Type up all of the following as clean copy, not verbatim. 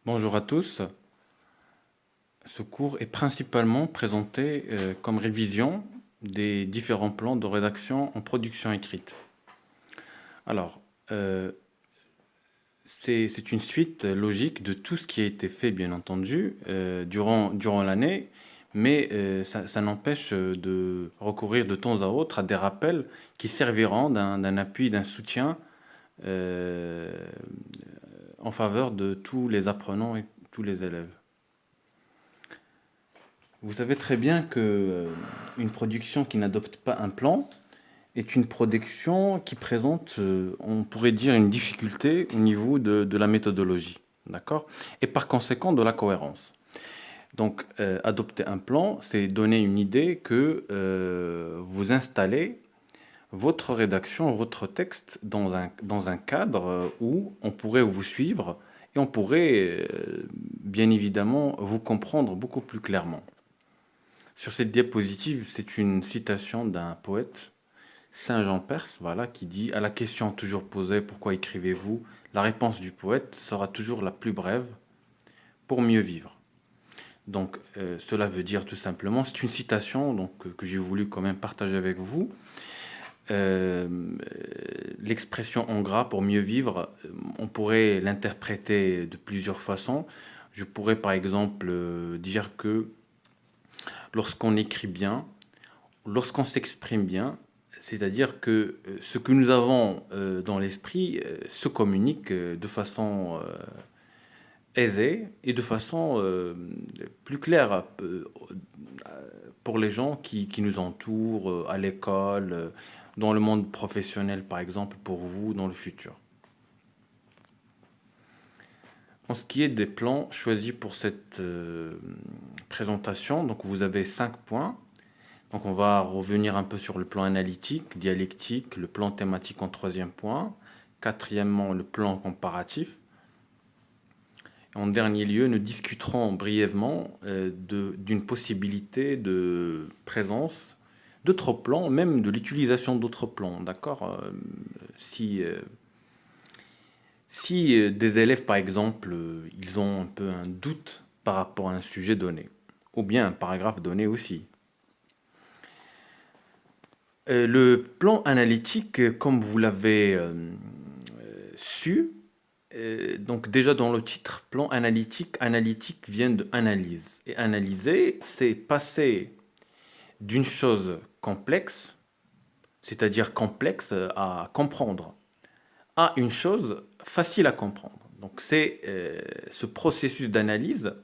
Bonjour à tous. Ce cours est principalement présenté comme révision des différents plans de rédaction en production écrite. Alors, euh, c'est une suite logique de tout ce qui a été fait, bien entendu, durant l'année, mais ça n'empêche de recourir de temps à autre à des rappels qui serviront d'un appui, d'un soutien euh, en faveur de tous les apprenants et tous les élèves. Vous savez très bien que une production qui n'adopte pas un plan est une production qui présente, on pourrait dire, une difficulté au niveau de la méthodologie, d'accord? Et par conséquent de la cohérence. Donc, adopter un plan, c'est donner une idée que vous installez votre rédaction, votre texte dans un cadre où on pourrait vous suivre et on pourrait, bien évidemment, vous comprendre beaucoup plus clairement. Sur cette diapositive, c'est une citation d'un poète, Saint Jean Perse, voilà, qui dit: à la question toujours posée, pourquoi écrivez-vous? La réponse du poète sera toujours la plus brève, pour mieux vivre. Donc, cela veut dire tout simplement, c'est une citation que j'ai voulu quand même partager avec vous. Euh, L'expression en gras pour mieux vivre, on pourrait l'interpréter de plusieurs façons. Je pourrais par exemple dire que lorsqu'on écrit bien, lorsqu'on s'exprime bien, c'est-à-dire que ce que nous avons dans l'esprit se communique de façon aisée et de façon plus claire pour les gens qui nous entourent, à l'école, dans le monde professionnel par exemple, pour vous, dans le futur. En ce qui est des plans choisis pour cette présentation, donc vous avez 5 points. Donc on va revenir un peu sur le plan analytique, dialectique, le plan thématique en troisième point. Quatrièmement, le plan comparatif. En dernier lieu, nous discuterons brièvement d'une possibilité de présence d'autres plans, même de l'utilisation d'autres plans. D'accord? Si, si des élèves, par exemple, ils ont un peu un doute par rapport à un sujet donné, ou bien un paragraphe donné aussi. Le plan analytique, comme vous l'avez su, donc déjà dans le titre, plan analytique, analytique vient de analyse. Et analyser, c'est passer d'une chose complexe, c'est-à-dire complexe à comprendre, à une chose facile à comprendre. Donc c'est ce processus d'analyse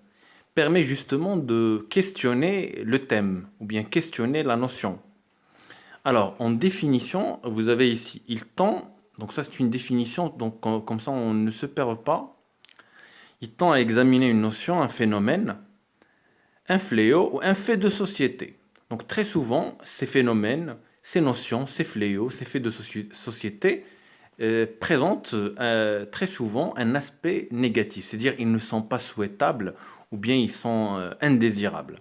permet justement de questionner le thème ou bien questionner la notion. Alors, en définition, vous avez ici, il tend, donc ça c'est une définition, donc comme ça on ne se perd pas, il tend à examiner une notion, un phénomène, un fléau ou un fait de société. Donc très souvent, ces phénomènes, ces notions, ces fléaux, ces faits de société présentent très souvent un aspect négatif, c'est-à-dire ils ne sont pas souhaitables ou bien ils sont indésirables.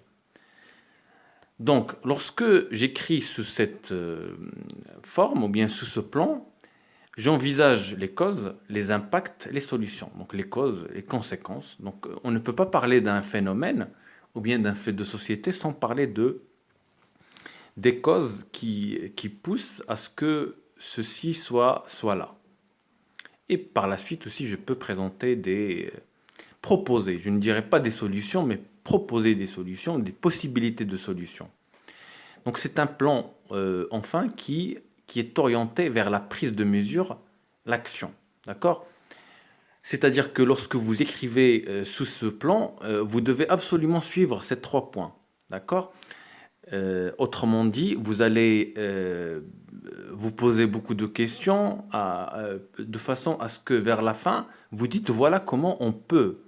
Donc, lorsque j'écris sous cette forme ou bien sous ce plan, j'envisage les causes, les impacts, les solutions. Donc, les causes, les conséquences. Donc, on ne peut pas parler d'un phénomène ou bien d'un fait de société sans parler des causes qui poussent à ce que ceci soit là. Et par la suite aussi, je peux présenter proposer, je ne dirais pas des solutions, mais proposer des solutions, des possibilités de solutions. Donc c'est un plan, enfin, qui est orienté vers la prise de mesure, l'action. D'accord? C'est-à-dire que lorsque vous écrivez sous ce plan, vous devez absolument suivre ces 3 points. D'accord? Autrement dit, vous allez vous poser beaucoup de questions de façon à ce que vers la fin, vous dites voilà comment on peut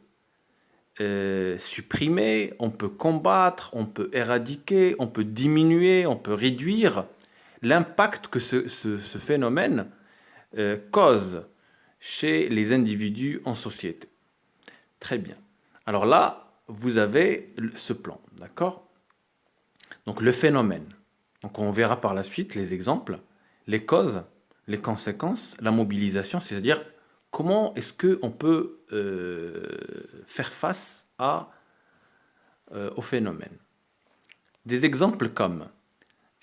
supprimer, on peut combattre, on peut éradiquer, on peut diminuer, on peut réduire l'impact que ce phénomène cause chez les individus en société. Très bien. Alors là, vous avez ce plan, d'accord? Donc le phénomène. Donc on verra par la suite les exemples, les causes, les conséquences, la mobilisation, c'est-à-dire comment est-ce qu'on peut faire face au phénomène. Des exemples comme,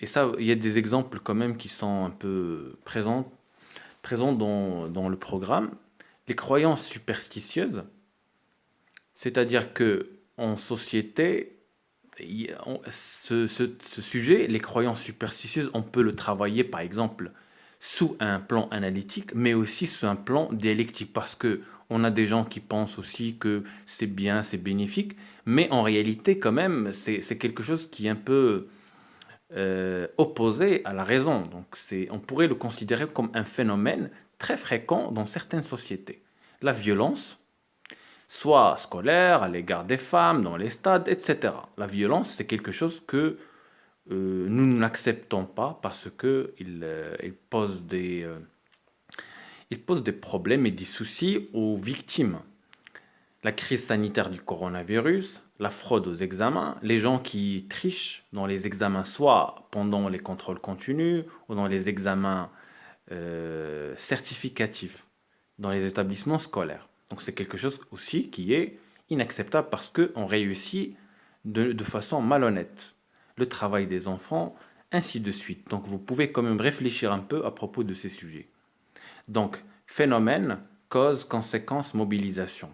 et ça, il y a des exemples quand même qui sont un peu présents dans le programme, les croyances superstitieuses, c'est-à-dire que en société, ce sujet, les croyances superstitieuses, on peut le travailler par exemple sous un plan analytique, mais aussi sous un plan dialectique, parce que on a des gens qui pensent aussi que c'est bien, c'est bénéfique, mais en réalité quand même, c'est quelque chose qui est un peu opposé à la raison. Donc on pourrait le considérer comme un phénomène très fréquent dans certaines sociétés. La violence, soit scolaire, à l'égard des femmes, dans les stades, etc. La violence, c'est quelque chose que nous n'acceptons pas parce qu'il pose des problèmes et des soucis aux victimes. La crise sanitaire du coronavirus, la fraude aux examens, les gens qui trichent dans les examens, soit pendant les contrôles continus ou dans les examens certificatifs dans les établissements scolaires. Donc c'est quelque chose aussi qui est inacceptable parce qu'on réussit de façon malhonnête le travail des enfants, ainsi de suite. Donc vous pouvez quand même réfléchir un peu à propos de ces sujets. Donc phénomène, cause, conséquence, mobilisation.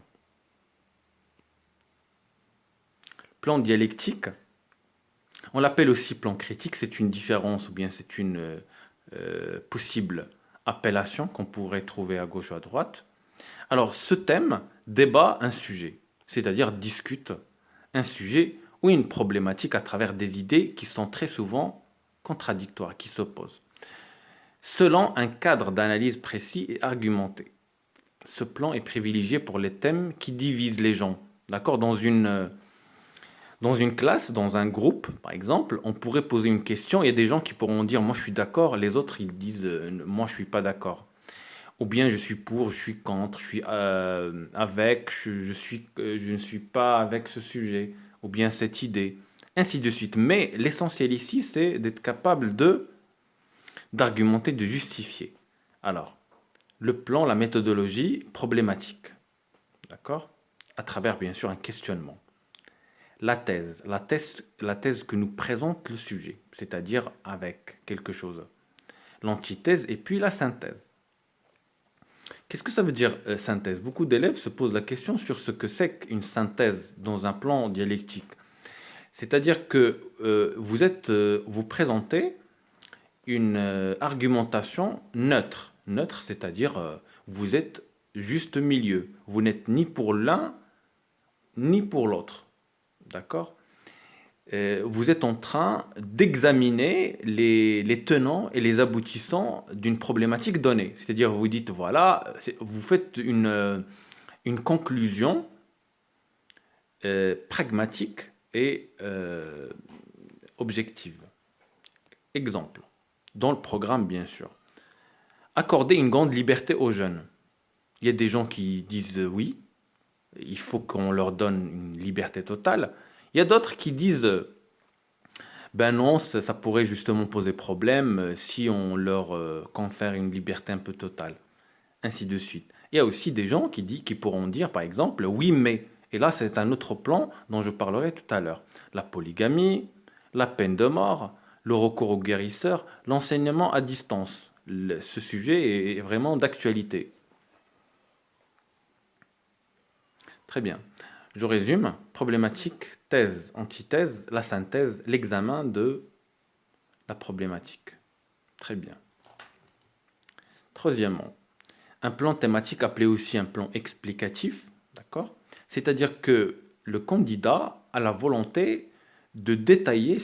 Plan dialectique, on l'appelle aussi plan critique, c'est une différence ou bien c'est une possible appellation qu'on pourrait trouver à gauche ou à droite. Alors ce thème débat un sujet, c'est-à-dire discute un sujet ou une problématique à travers des idées qui sont très souvent contradictoires, qui s'opposent, selon un cadre d'analyse précis et argumenté. Ce plan est privilégié pour les thèmes qui divisent les gens. D'accord? Dans une classe, dans un groupe, par exemple, on pourrait poser une question. Il y a des gens qui pourront dire moi je suis d'accord, les autres ils disent moi je suis pas d'accord. Ou bien je suis pour, je suis contre, je suis avec, je ne suis pas avec ce sujet, ou bien cette idée, ainsi de suite. Mais l'essentiel ici, c'est d'être capable d'argumenter, de justifier. Alors, le plan, la méthodologie problématique, d'accord? À travers bien sûr un questionnement. La thèse que nous présente le sujet, c'est-à-dire avec quelque chose. L'antithèse et puis la synthèse. Qu'est-ce que ça veut dire synthèse? Beaucoup d'élèves se posent la question sur ce que c'est qu'une synthèse dans un plan dialectique. C'est-à-dire que vous présentez une argumentation neutre. Neutre, c'est-à-dire vous êtes juste milieu. Vous n'êtes ni pour l'un ni pour l'autre. D'accord? Vous êtes en train d'examiner les tenants et les aboutissants d'une problématique donnée. C'est-à-dire, vous dites, voilà, vous faites une conclusion pragmatique et objective. Exemple, dans le programme, bien sûr. Accorder une grande liberté aux jeunes. Il y a des gens qui disent oui, il faut qu'on leur donne une liberté totale. Il y a d'autres qui disent ben non, ça pourrait justement poser problème si on leur confère une liberté un peu totale, ainsi de suite. Il y a aussi des gens qui pourront dire, par exemple, oui, mais, et là c'est un autre plan dont je parlerai tout à l'heure, la polygamie, la peine de mort, le recours aux guérisseurs, l'enseignement à distance. Ce sujet est vraiment d'actualité. Très bien. Je résume. Problématique, thèse, antithèse, la synthèse, l'examen de la problématique. Très bien. Troisièmement, un plan thématique appelé aussi un plan explicatif, d'accord? C'est-à-dire que le candidat a la volonté de détailler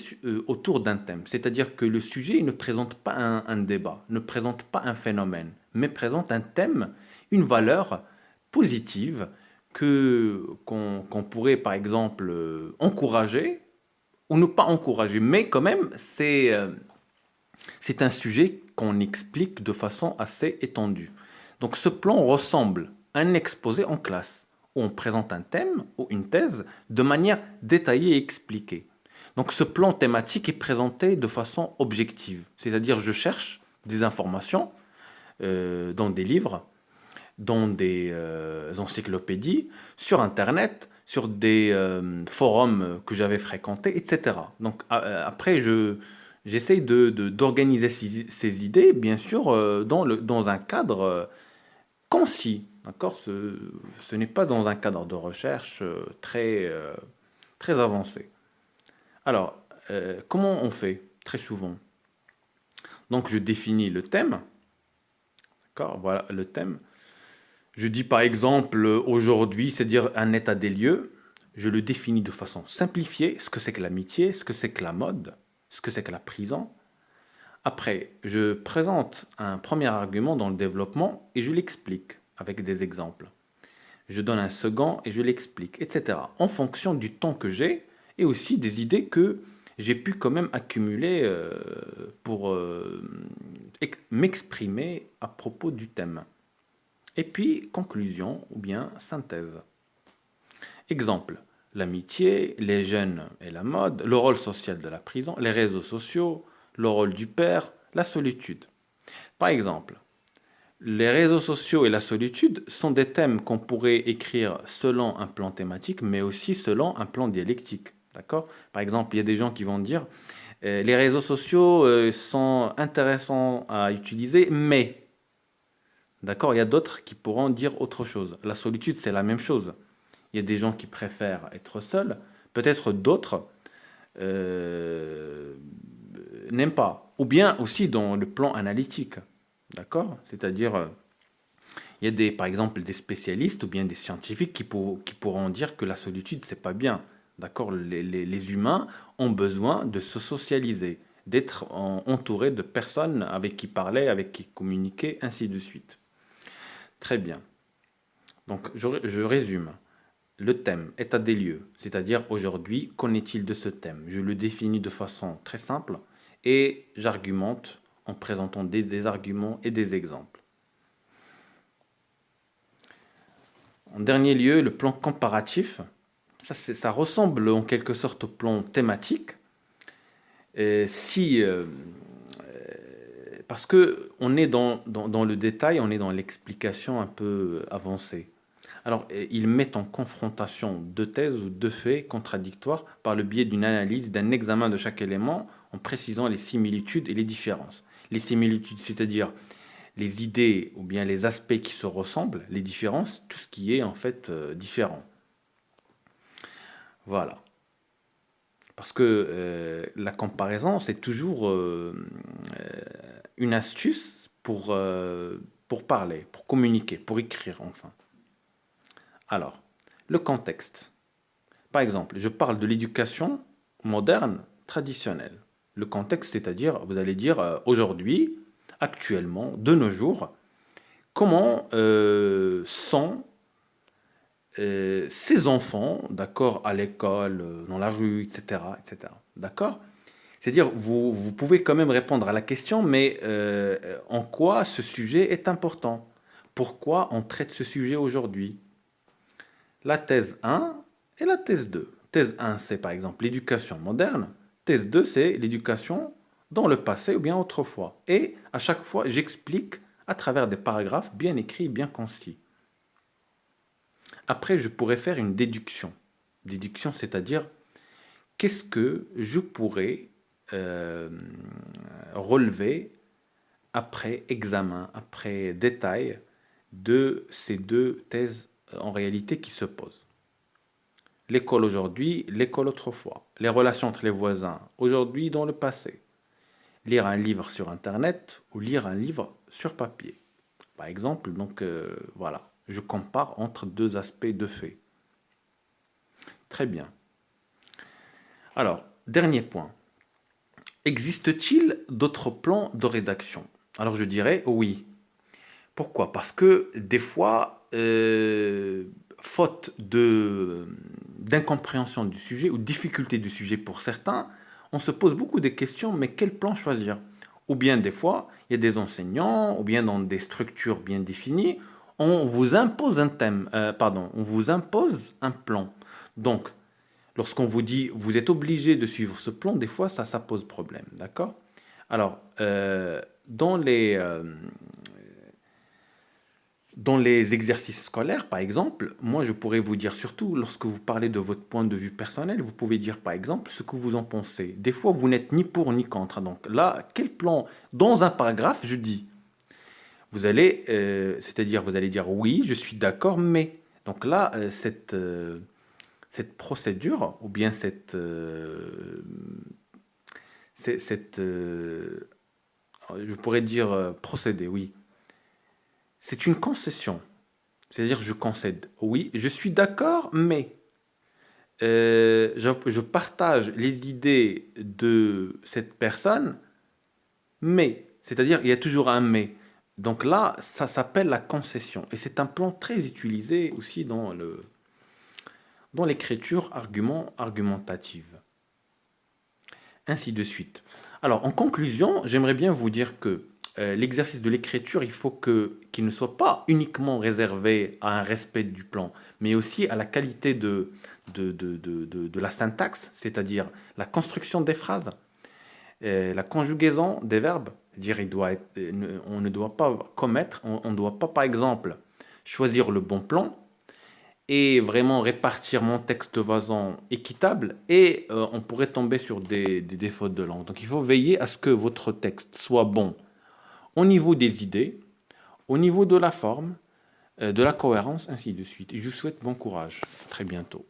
autour d'un thème. C'est-à-dire que le sujet ne présente pas un débat, ne présente pas un phénomène, mais présente un thème, une valeur positive qu'on pourrait par exemple encourager ou ne pas encourager. Mais quand même, c'est un sujet qu'on explique de façon assez étendue. Donc ce plan ressemble à un exposé en classe où on présente un thème ou une thèse de manière détaillée et expliquée. Donc ce plan thématique est présenté de façon objective, c'est-à-dire je cherche des informations dans des livres dans des encyclopédies, sur Internet, sur des forums que j'avais fréquentés, etc. Donc après, j'essaye d'organiser ces idées, bien sûr, dans un cadre concis. D'accord? Ce n'est pas dans un cadre de recherche très avancé. Alors, comment on fait très souvent? Donc, je définis le thème. D'accord? Voilà le thème. Je dis par exemple aujourd'hui, c'est-à-dire un état des lieux. Je le définis de façon simplifiée, ce que c'est que l'amitié, ce que c'est que la mode, ce que c'est que la prison. Après, je présente un premier argument dans le développement et je l'explique avec des exemples. Je donne un second et je l'explique, etc. En fonction du temps que j'ai et aussi des idées que j'ai pu quand même accumuler pour m'exprimer à propos du thème. Et puis, conclusion ou bien synthèse. Exemple, l'amitié, les jeunes et la mode, le rôle social de la prison, les réseaux sociaux, le rôle du père, la solitude. Par exemple, les réseaux sociaux et la solitude sont des thèmes qu'on pourrait écrire selon un plan thématique, mais aussi selon un plan dialectique. D'accord? Par exemple, il y a des gens qui vont dire les réseaux sociaux sont intéressants à utiliser, mais. D'accord? Il y a d'autres qui pourront dire autre chose. La solitude, c'est la même chose. Il y a des gens qui préfèrent être seuls. Peut-être d'autres euh, n'aiment pas. Ou bien aussi dans le plan analytique. D'accord? C'est-à-dire, il y a par exemple des spécialistes ou bien des scientifiques qui pourront dire que la solitude, c'est pas bien. D'accord? Les humains ont besoin de se socialiser, d'être entourés de personnes avec qui parler, avec qui communiquer, ainsi de suite. Très bien. Donc, je résume. Le thème, état des lieux, c'est-à-dire aujourd'hui, qu'en est-il de ce thème? Je le définis de façon très simple et j'argumente en présentant des arguments et des exemples. En dernier lieu, le plan comparatif. Ça ressemble en quelque sorte au plan thématique. Si, parce que on est dans le détail, on est dans l'explication un peu avancée. Alors, ils mettent en confrontation deux thèses ou deux faits contradictoires par le biais d'une analyse, d'un examen de chaque élément en précisant les similitudes et les différences. Les similitudes, c'est-à-dire les idées ou bien les aspects qui se ressemblent, les différences, tout ce qui est en fait différent. Voilà. Parce que la comparaison, c'est toujours une astuce pour parler, pour communiquer, pour écrire enfin. Alors, le contexte. Par exemple, je parle de l'éducation moderne, traditionnelle. Le contexte, c'est-à-dire, vous allez dire aujourd'hui, actuellement, de nos jours, comment sont ces enfants, d'accord, à l'école, dans la rue, etc., etc. D'accord? C'est-à-dire, vous pouvez quand même répondre à la question, mais en quoi ce sujet est important? Pourquoi on traite ce sujet aujourd'hui? La thèse 1 et la thèse 2. Thèse 1, c'est par exemple l'éducation moderne. Thèse 2, c'est l'éducation dans le passé ou bien autrefois. Et à chaque fois, j'explique à travers des paragraphes bien écrits, bien concis. Après, je pourrais faire une déduction. Déduction, c'est-à-dire qu'est-ce que je pourrais euh, relever après examen, après détail de ces deux thèses en réalité qui se posent. L'école aujourd'hui, l'école autrefois. Les relations entre les voisins aujourd'hui dans le passé. Lire un livre sur Internet ou lire un livre sur papier. Par exemple, donc voilà, je compare entre deux aspects de fait. Très bien. Alors, dernier point. Existe-t-il d'autres plans de rédaction? Alors je dirais oui. Pourquoi? Parce que des fois, faute d'incompréhension du sujet ou difficulté du sujet pour certains, on se pose beaucoup de questions, mais quel plan choisir? Ou bien des fois, il y a des enseignants, ou bien dans des structures bien définies, on vous impose un thème, on vous impose un plan. Donc, lorsqu'on vous dit, vous êtes obligé de suivre ce plan, des fois, ça pose problème, d'accord? Alors, dans Dans les exercices scolaires, par exemple, moi je pourrais vous dire surtout lorsque vous parlez de votre point de vue personnel, vous pouvez dire par exemple ce que vous en pensez. Des fois, vous n'êtes ni pour ni contre. Donc là, quel plan? Dans un paragraphe, je dis, vous allez, c'est-à-dire vous allez dire oui, je suis d'accord, mais. Donc là, cette procédure, ou bien cette je pourrais dire procédé, oui. C'est une concession. C'est-à-dire je concède. Oui, je suis d'accord, mais je partage les idées de cette personne, mais. C'est-à-dire il y a toujours un mais. Donc là, ça s'appelle la concession. Et c'est un plan très utilisé aussi dans l'écriture argumentative. Ainsi de suite. Alors, en conclusion, j'aimerais bien vous dire que l'exercice de l'écriture, il faut qu'il ne soit pas uniquement réservé à un respect du plan, mais aussi à la qualité de la syntaxe, c'est-à-dire la construction des phrases, la conjugaison des verbes. C'est-à-dire, on ne doit pas commettre, on ne doit pas, par exemple, choisir le bon plan et vraiment répartir mon texte de façon équitable et on pourrait tomber sur des défauts de langue. Donc il faut veiller à ce que votre texte soit bon au niveau des idées, au niveau de la forme, de la cohérence, ainsi de suite. Et je vous souhaite bon courage. À très bientôt.